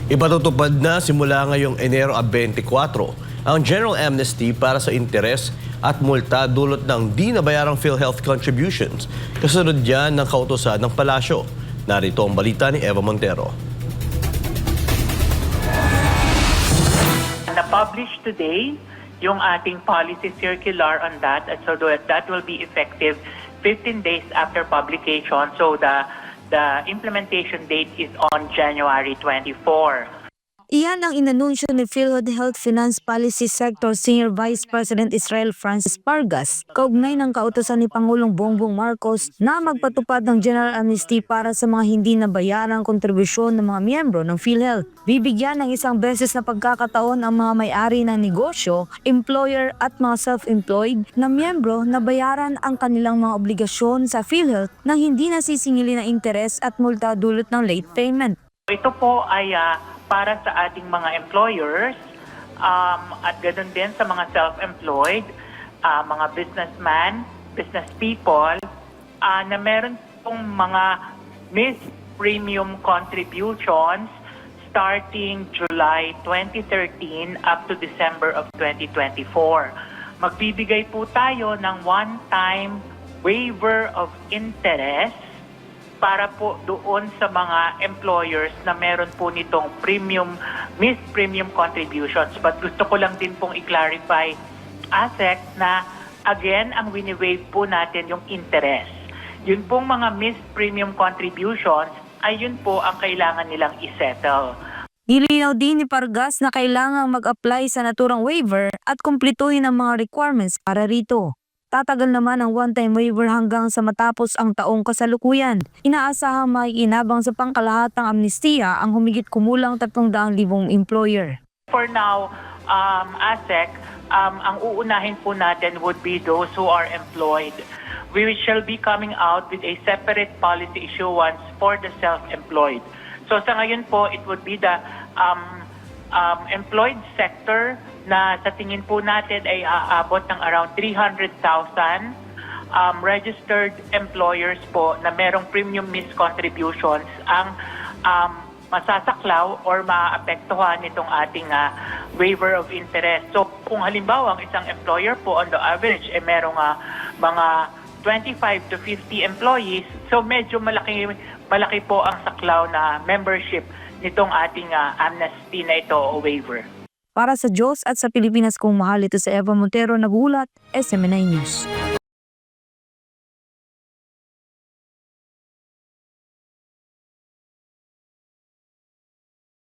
Ipatutupad na simula ngayong Enero 24 ang General Amnesty para sa interes at multa dulot ng di nabayarang PhilHealth contributions. Kasunod yan ng kautusan ng palasyo. Narito ang balita ni Eva Montero. Na-publish today yung ating policy circular on that, and so that will be effective 15 days after publication. So the implementation date is on January 24. Iyan ang inanunsyo ni PhilHealth Finance Policy Sector Senior Vice President Israel Francis Pargas kaugnay ng kautusan ni Pangulong Bongbong Marcos na magpatupad ng General Amnesty para sa mga hindi nabayarang kontribusyon ng mga miyembro ng PhilHealth. Bibigyan ng isang beses na pagkakataon ang mga may-ari ng negosyo, employer at mga self-employed na miyembro na bayaran ang kanilang mga obligasyon sa PhilHealth nang hindi nasisingili ng interes at multa dulot ng late payment. Ito po ay para sa ating mga employers at ganoon din sa mga self-employed, mga businessman, business people na meron pong mga missed premium contributions starting July 2013 up to December of 2024. Magbibigay po tayo ng one-time waiver of interest para po doon sa mga employers na meron po nitong missed premium contributions. But gusto ko lang din pong i-clarify, ASEC, na again, ang wini-waive po natin yung interest. Yun pong mga missed premium contributions ay yun po ang kailangan nilang isettle. Nilinaw din ni Pargas na kailangang mag-apply sa naturang waiver at kumpletuhin ang mga requirements para rito. Tatagal naman ang one-time waiver hanggang sa matapos ang taong kasalukuyan. Inaasahang maiinabang sa pangkalahatang amnestiya ang humigit kumulang 300,000 employer. For now, ASEC, ang uunahin po natin would be those who are employed. We shall be coming out with a separate policy issuance for the self-employed. So sa ngayon po, it would be the employed sector na sa tingin po natin ay aabot ng around 300,000 registered employers po na merong premium missed contributions ang masasaklaw or maapektuhan nitong ating waiver of interest. So kung halimbawa ang isang employer po on the average ay merong mga 25 to 50 employees, so medyo malaki po ang saklaw na membership nitong ating amnesty na ito o waiver. Para sa Diyos at sa Pilipinas kong mahal, ito sa Eva Montero, nagulat, SMNI News.